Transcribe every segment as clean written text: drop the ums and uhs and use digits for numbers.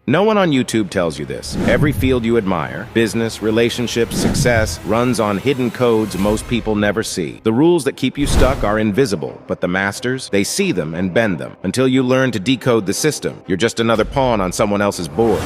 No one on YouTube tells you this. Every field you admire, business, relationships, success, runs on hidden codes most people never see. The rules that keep you stuck are invisible, but the masters, they see them and bend them. Until you learn to decode the system, you're just another pawn on someone else's board.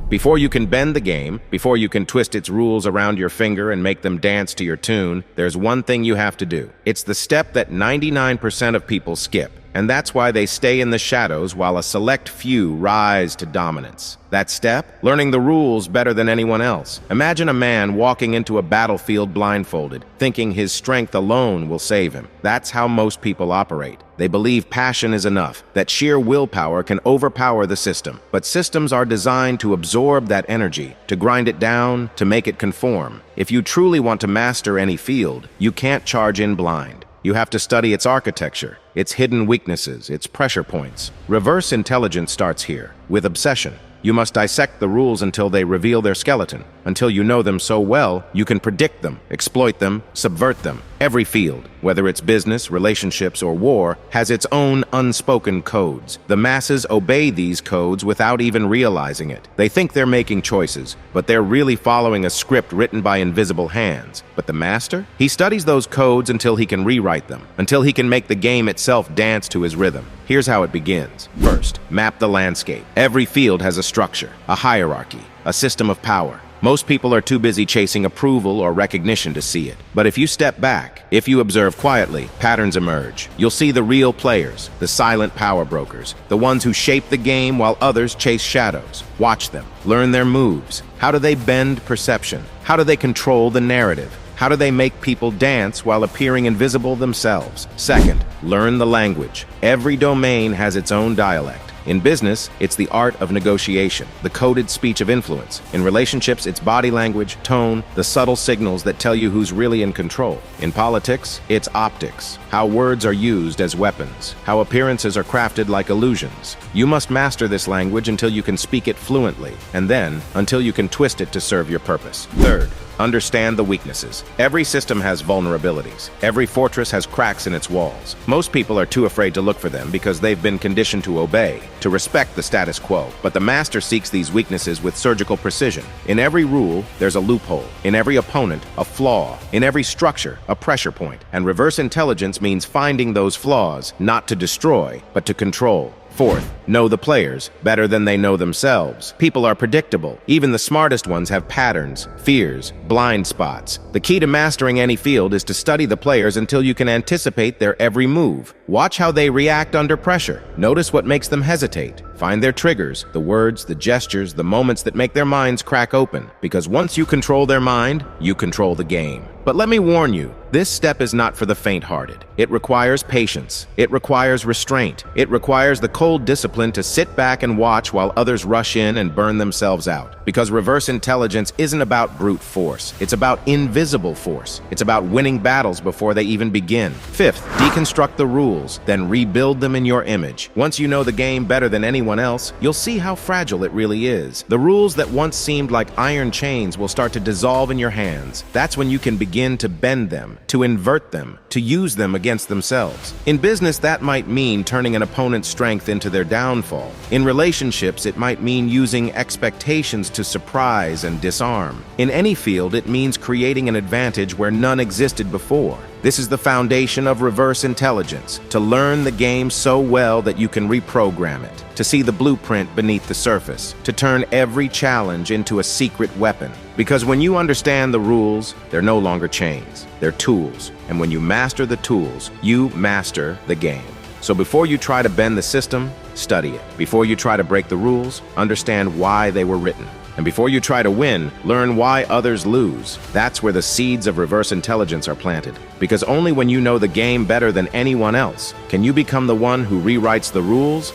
Before you can bend the game, before you can twist its rules around your finger and make them dance to your tune, there's one thing you have to do. It's the step that 99% of people skip, and that's why they stay in the shadows while a select few rise to dominance. That step? Learning the rules better than anyone else. Imagine a man walking into a battlefield blindfolded, thinking his strength alone will save him. That's how most people operate. They believe passion is enough, that sheer willpower can overpower the system. But systems are designed to absorb that energy, to grind it down, to make it conform. If you truly want to master any field, you can't charge in blind. You have to study its architecture, its hidden weaknesses, its pressure points. Reverse intelligence starts here, with obsession. You must dissect the rules until they reveal their skeleton. Until you know them so well, you can predict them, exploit them, subvert them. Every field, whether it's business, relationships, or war, has its own unspoken codes. The masses obey these codes without even realizing it. They think they're making choices, but they're really following a script written by invisible hands. But the master? He studies those codes until he can rewrite them, until he can make the game itself dance to his rhythm. Here's how it begins. First, map the landscape. Every field has a structure, a hierarchy, a system of power. Most people are too busy chasing approval or recognition to see it. But if you step back, if you observe quietly, patterns emerge. You'll see the real players, the silent power brokers, the ones who shape the game while others chase shadows. Watch them, learn their moves. How do they bend perception? How do they control the narrative? How do they make people dance while appearing invisible themselves? Second, learn the language. Every domain has its own dialect. In business, it's the art of negotiation, the coded speech of influence. In relationships, it's body language, tone, the subtle signals that tell you who's really in control. In politics, it's optics, how words are used as weapons, how appearances are crafted like illusions. You must master this language until you can speak it fluently, and then until you can twist it to serve your purpose. Third, understand the weaknesses. Every system has vulnerabilities. Every fortress has cracks in its walls. Most people are too afraid to look for them because they've been conditioned to obey, to respect the status quo. But the master seeks these weaknesses with surgical precision. In every rule, there's a loophole. In every opponent, a flaw. In every structure, a pressure point. And reverse intelligence means finding those flaws, not to destroy, but to control. Fourth, know the players better than they know themselves. People are predictable. Even the smartest ones have patterns, fears, blind spots. The key to mastering any field is to study the players until you can anticipate their every move. Watch how they react under pressure. Notice what makes them hesitate. Find their triggers, the words, the gestures, the moments that make their minds crack open. Because once you control their mind, you control the game. But let me warn you, this step is not for the faint-hearted. It requires patience. It requires restraint. It requires the cold discipline to sit back and watch while others rush in and burn themselves out. Because reverse intelligence isn't about brute force. It's about invisible force. It's about winning battles before they even begin. Fifth, deconstruct the rules, then rebuild them in your image. Once you know the game better than anyone else, you'll see how fragile it really is. The rules that once seemed like iron chains will start to dissolve in your hands. That's when you can begin to bend them, to invert them, to use them against themselves. In business, that might mean turning an opponent's strength into their downfall. In relationships, it might mean using expectations to surprise and disarm. In any field, it means creating an advantage where none existed before. This is the foundation of reverse intelligence, to learn the game so well that you can reprogram it, to see the blueprint beneath the surface, to turn every challenge into a secret weapon. Because when you understand the rules, they're no longer chains, they're tools. And when you master the tools, you master the game. So before you try to bend the system, study it. Before you try to break the rules, understand why they were written. And before you try to win, learn why others lose. That's where the seeds of reverse intelligence are planted. Because only when you know the game better than anyone else can you become the one who rewrites the rules.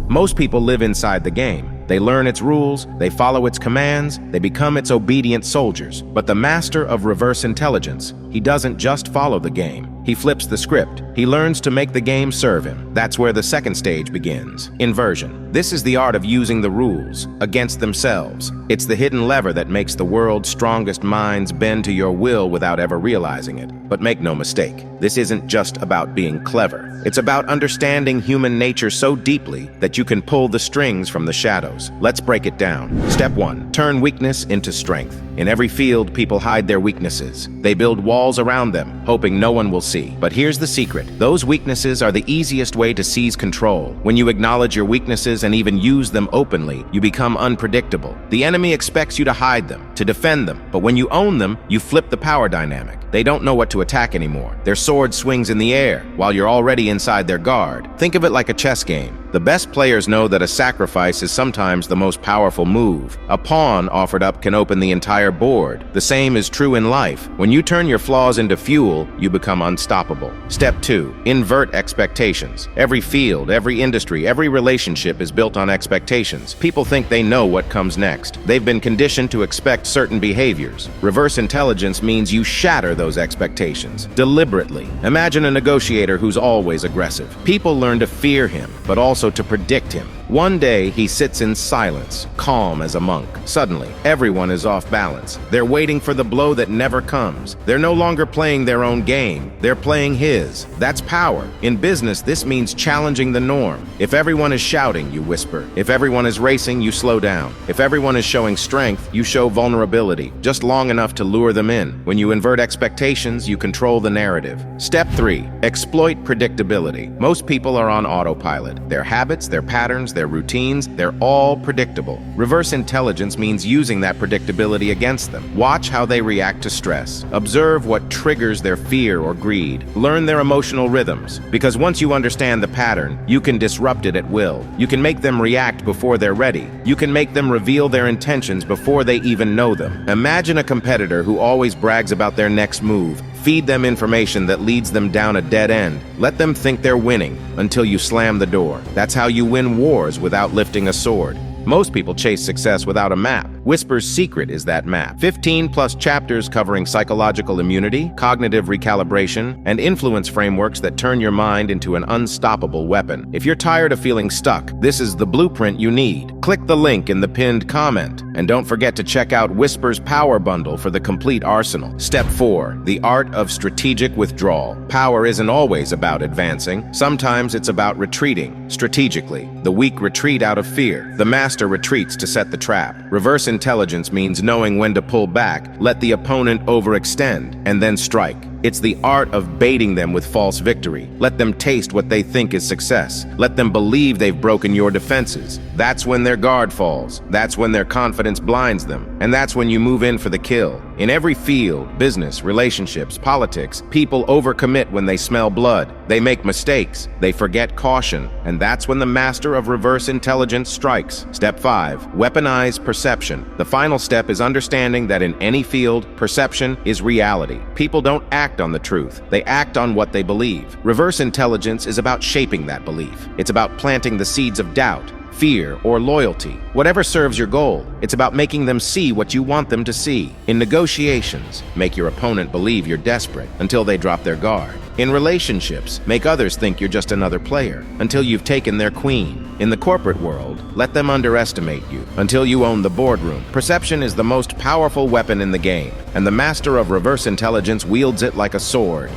Most people live inside the game. They learn its rules, they follow its commands, they become its obedient soldiers. But the master of reverse intelligence, he doesn't just follow the game. He flips the script. He learns to make the game serve him. That's where the second stage begins. Inversion. This is the art of using the rules against themselves. It's the hidden lever that makes the world's strongest minds bend to your will without ever realizing it. But make no mistake, this isn't just about being clever. It's about understanding human nature so deeply that you can pull the strings from the shadows. Let's break it down. Step 1. Turn weakness into strength. In every field, people hide their weaknesses. They build walls around them, hoping no one will see. But here's the secret. Those weaknesses are the easiest way to seize control. When you acknowledge your weaknesses and even use them openly, you become unpredictable. The enemy expects you to hide them, to defend them. But when you own them, you flip the power dynamic. They don't know what to attack anymore. Their sword swings in the air while you're already inside their guard. Think of it like a chess game. The best players know that a sacrifice is sometimes the most powerful move. A pawn offered up can open the entire board. The same is true in life. When you turn your flaws into fuel, you become unstoppable. Step 2. Invert expectations. Every field, every industry, every relationship is built on expectations. People think they know what comes next. They've been conditioned to expect certain behaviors. Reverse intelligence means you shatter those expectations deliberately. Imagine a negotiator who's always aggressive. People learn to fear him, but also to predict him. One day, he sits in silence, calm as a monk. Suddenly, everyone is off balance. They're waiting for the blow that never comes. They're no longer playing their own game. They're playing his. That's power. In business, this means challenging the norm. If everyone is shouting, you whisper. If everyone is racing, you slow down. If everyone is showing strength, you show vulnerability, just long enough to lure them in. When you invert expectations, you control the narrative. Step 3. Exploit predictability. Most people are on autopilot. Their habits, their patterns, their routines, they're all predictable. Reverse intelligence means using that predictability against them. Watch how they react to stress. Observe what triggers their fear or greed. Learn their emotional rhythms, because once you understand the pattern, you can disrupt it at will. You can make them react before they're ready. You can make them reveal their intentions before they even know them. Imagine a competitor who always brags about their next move. Feed them information that leads them down a dead end. Let them think they're winning until you slam the door. That's how you win wars without lifting a sword. Most people chase success without a map. Whisper's secret is that map. 15+ chapters covering psychological immunity, cognitive recalibration, and influence frameworks that turn your mind into an unstoppable weapon. If you're tired of feeling stuck, this is the blueprint you need. Click the link in the pinned comment. And don't forget to check out Whisper's Power Bundle for the complete arsenal. Step 4. The Art of Strategic Withdrawal. Power isn't always about advancing. Sometimes it's about retreating strategically. The weak retreat out of fear. The master retreats to set the trap. Reverse intelligence means knowing when to pull back, let the opponent overextend, and then strike. It's the art of baiting them with false victory. Let them taste what they think is success. Let them believe they've broken your defenses. That's when their guard falls. That's when their confidence blinds them. And that's when you move in for the kill. In every field, business, relationships, politics, people overcommit when they smell blood. They make mistakes. They forget caution. And that's when the master of reverse intelligence strikes. Step 5. Weaponize perception. The final step is understanding that in any field, perception is reality. People don't act on the truth. They act on what they believe. Reverse intelligence is about shaping that belief. It's about planting the seeds of doubt, fear, or loyalty. Whatever serves your goal, it's about making them see what you want them to see. In negotiations, make your opponent believe you're desperate until they drop their guard. In relationships, make others think you're just another player until you've taken their queen. In the corporate world, let them underestimate you until you own the boardroom. Perception is the most powerful weapon in the game, and the master of reverse intelligence wields it like a sword.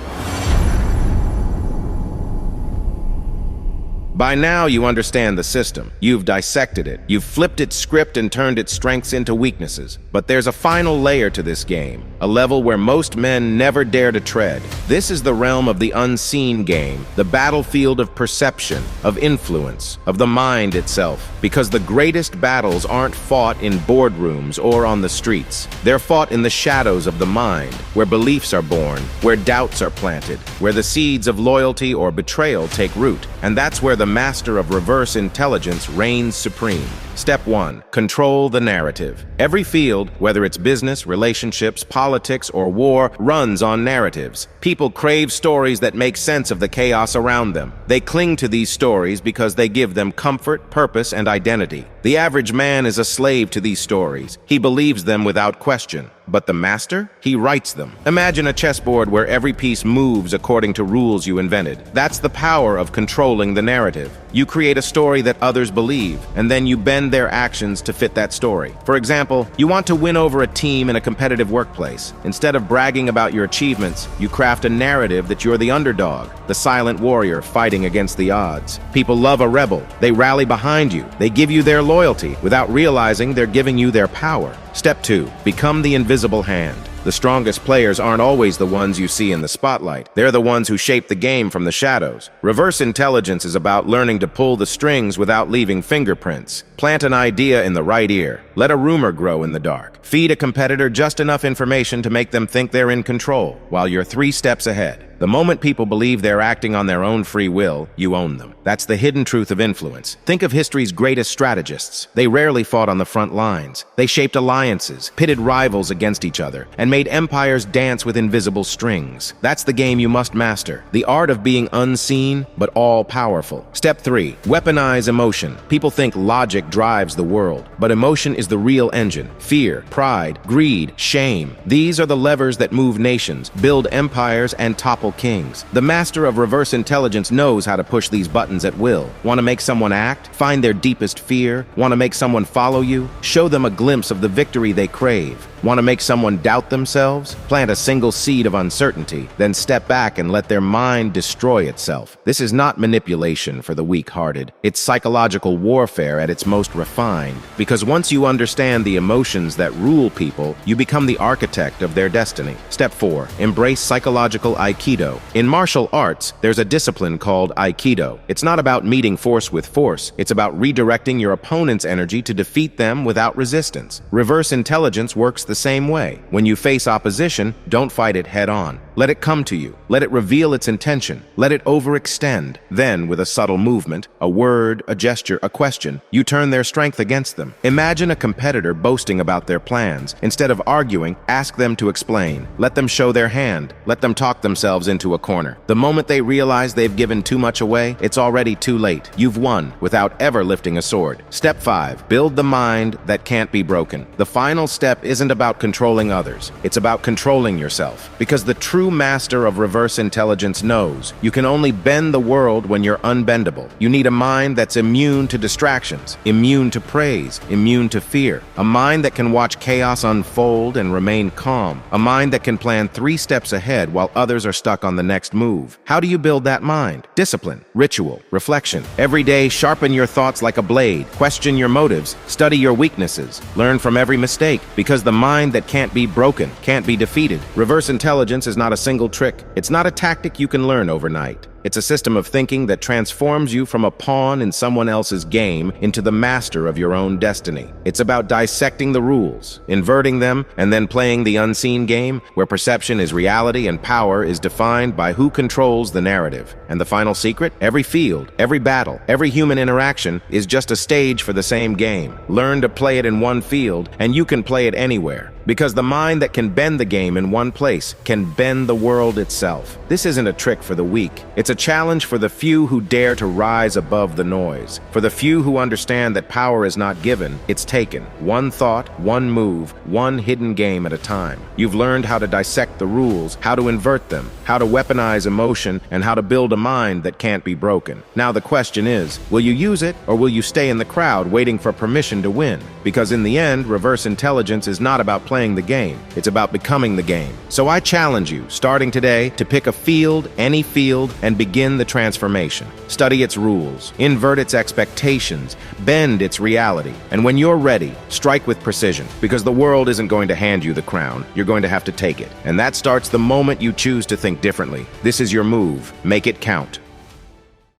By now, you understand the system. You've dissected it. You've flipped its script and turned its strengths into weaknesses. But there's a final layer to this game, a level where most men never dare to tread. This is the realm of the unseen game, the battlefield of perception, of influence, of the mind itself. Because the greatest battles aren't fought in boardrooms or on the streets. They're fought in the shadows of the mind, where beliefs are born, where doubts are planted, where the seeds of loyalty or betrayal take root. And that's where the master of reverse intelligence reigns supreme. Step 1. Control the narrative. Every field, whether it's business, relationships, politics, or war, runs on narratives. People crave stories that make sense of the chaos around them. They cling to these stories because they give them comfort, purpose, and identity. The average man is a slave to these stories. He believes them without question. But the master? He writes them. Imagine a chessboard where every piece moves according to rules you invented. That's the power of controlling the narrative. You create a story that others believe, and then you bend their actions to fit that story. For example, you want to win over a team in a competitive workplace. Instead of bragging about your achievements, you craft a narrative that you're the underdog, the silent warrior fighting against the odds. People love a rebel. They rally behind you. They give you their loyalty without realizing they're giving you their power. Step 2. Become the invisible hand. The strongest players aren't always the ones you see in the spotlight. They're the ones who shape the game from the shadows. Reverse intelligence is about learning to pull the strings without leaving fingerprints. Plant an idea in the right ear. Let a rumor grow in the dark. Feed a competitor just enough information to make them think they're in control, while you're 3 steps ahead. The moment people believe they're acting on their own free will, you own them. That's the hidden truth of influence. Think of history's greatest strategists. They rarely fought on the front lines. They shaped alliances, pitted rivals against each other, and made empires dance with invisible strings. That's the game you must master. The art of being unseen, but all-powerful. Step 3. Weaponize emotion. People think logic drives the world, but emotion is the real engine. Fear, pride, greed, shame. These are the levers that move nations, build empires, and topple kings. The master of reverse intelligence knows how to push these buttons at will. Want to make someone act? Find their deepest fear? Want to make someone follow you? Show them a glimpse of the victory they crave. Want to make someone doubt themselves? Plant a single seed of uncertainty, then step back and let their mind destroy itself. This is not manipulation for the weak-hearted. It's psychological warfare at its most refined. Because once you understand the emotions that rule people, you become the architect of their destiny. Step 4. Embrace psychological Aikido. In martial arts, there's a discipline called Aikido. It's not about meeting force with force. It's about redirecting your opponent's energy to defeat them without resistance. Reverse intelligence works the same way. When you face opposition, don't fight it head-on. Let it come to you. Let it reveal its intention. Let it overextend. Then, with a subtle movement, a word, a gesture, a question, you turn their strength against them. Imagine a competitor boasting about their plans. Instead of arguing, ask them to explain. Let them show their hand. Let them talk themselves into a corner. The moment they realize they've given too much away, it's already too late. You've won without ever lifting a sword. Step 5. Build the mind that can't be broken. The final step isn't about controlling others. It's about controlling yourself. Because the true master of reverse intelligence knows you can only bend the world when you're unbendable. You need a mind that's immune to distractions, immune to praise, immune to fear. A mind that can watch chaos unfold and remain calm. A mind that can plan 3 steps ahead while others are stuck on the next move. How do you build that mind? Discipline, ritual, reflection. Every day, sharpen your thoughts like a blade. Question your motives. Study your weaknesses. Learn from every mistake. Because the mind that can't be broken can't be defeated. Reverse intelligence is not a single trick. It's not a tactic you can learn overnight. It's a system of thinking that transforms you from a pawn in someone else's game into the master of your own destiny. It's about dissecting the rules, inverting them, and then playing the unseen game where perception is reality and power is defined by who controls the narrative. And the final secret? Every field, every battle, every human interaction is just a stage for the same game. Learn to play it in one field, and you can play it anywhere. Because the mind that can bend the game in one place can bend the world itself. This isn't a trick for the weak. It's a challenge for the few who dare to rise above the noise. For the few who understand that power is not given, it's taken. One thought, one move, one hidden game at a time. You've learned how to dissect the rules, how to invert them, how to weaponize emotion, and how to build a mind that can't be broken. Now the question is, will you use it, or will you stay in the crowd waiting for permission to win? Because in the end, reverse intelligence is not about playing the game. It's about becoming the game. So I challenge you, starting today, to pick a field, any field, and begin the transformation. Study its rules, invert its expectations, bend its reality. And when you're ready, strike with precision, because the world isn't going to hand you the crown. You're going to have to take it. And that starts the moment you choose to think differently. This is your move. Make it count.